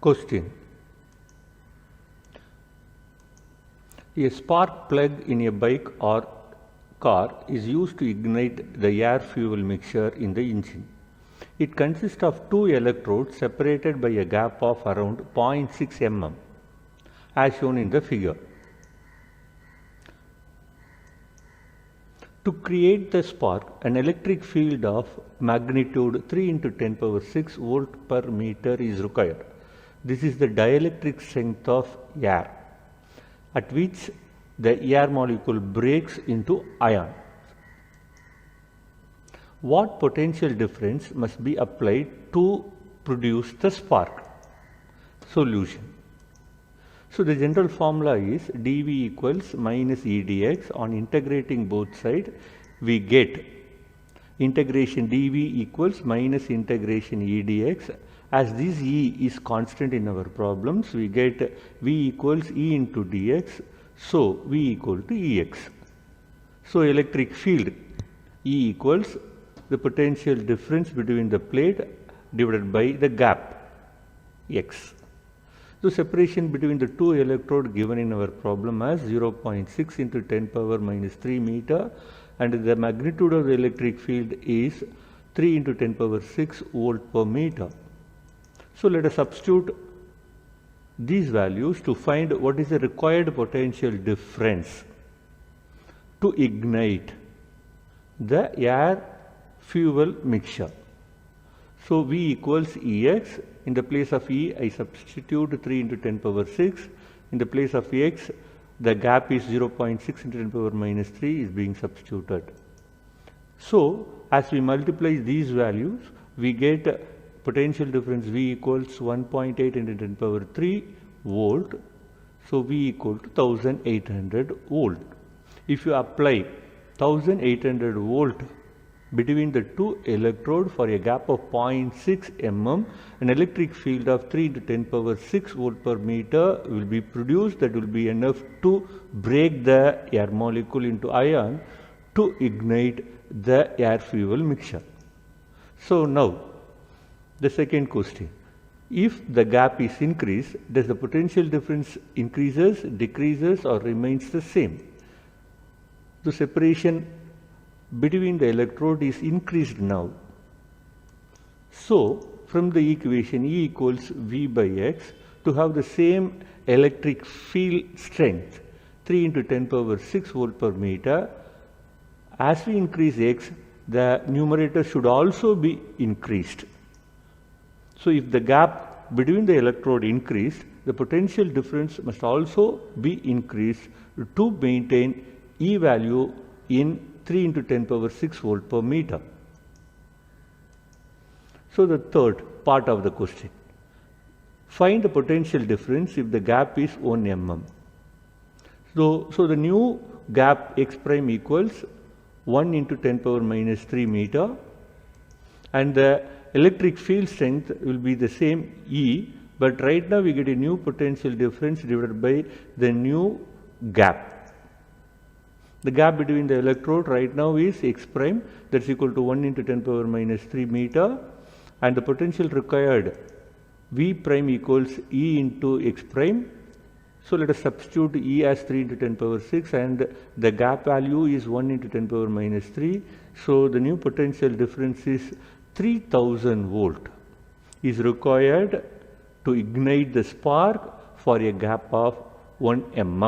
Question. A spark plug in a bike or car is used to ignite the air-fuel mixture in the engine. It consists of two electrodes separated by a gap of around 0.6 mm, as shown in the figure. To create the spark, an electric field of magnitude 3 × 10⁶ volt per meter is required. This is the dielectric strength of air, at which the air molecule breaks into ion. What potential difference must be applied to produce the spark? Solution. So the general formula is dV equals minus E dx. On integrating both sides, we get integration dV equals minus integration E dx. As this E is constant in our problems, we get V equals E into dx. So V equal to Ex. So electric field E equals the potential difference between the plate divided by the gap X. The separation between the two electrodes given in our problem as 0.6 × 10⁻³ meter, and the magnitude of the electric field is 3 × 10⁶ volt per meter. So let us substitute these values to find what is the required potential difference to ignite the air fuel mixture. So V equals Ex. In the place of E, I substitute 3 × 10⁶. In the place of X, the gap is 0.6 × 10⁻³ is being substituted. So as we multiply these values, we get potential difference V equals 1.8 × 10⁻³ volt. So V equal to 1800 volt. If you apply 1800 volt between the two electrodes for a gap of 0.6 mm, an electric field of 3 × 10⁶ volt per meter will be produced. That will be enough to break the air molecule into ion to ignite the air fuel mixture. So now the second question. If the gap is increased, does the potential difference increases, decreases, or remains the same? The separation between the electrode is increased now. So from the equation E equals V by X, to have the same electric field strength 3 × 10⁶ volt per meter, as we increase X, the numerator should also be increased. So if the gap between the electrode increased, the potential difference must also be increased to maintain E value in 3 × 10⁶ volt per meter. So the third part of the question. Find the potential difference if the gap is 1 mm. So the new gap X prime equals 1 × 10⁻³ meter, and the electric field strength will be the same E, but right now we get a new potential difference divided by the new gap. The gap between the electrode right now is X prime, that's equal to 1 × 10⁻³ meter, and the potential required V prime equals E into X prime. So let us substitute E as 3 × 10⁶, and the gap value is 1 × 10⁻³. So the new potential difference is 3000 volt is required to ignite the spark for a gap of 1 mm.